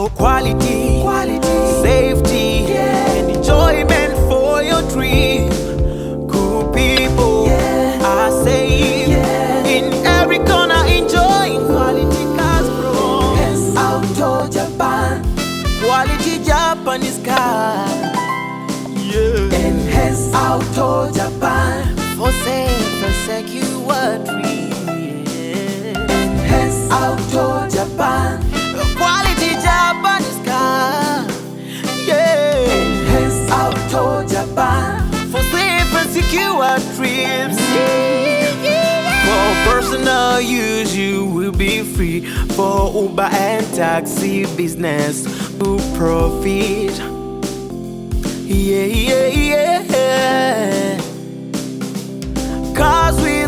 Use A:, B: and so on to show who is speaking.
A: for quality, safety, and enjoyment for your dream. Cool people are safe in every corner, enjoying quality cars, bro.
B: Hence Auto Japan,
A: Quality Japanese car,
B: Enhance Auto Japan,
A: for safe and secure dream.
B: Enhance Auto Japan,
A: Quality Japanese car,
B: Enhance Auto Japan,
A: for safe and secure trips. For personal use, you will be free. For Uber and taxi business to profit. Cars with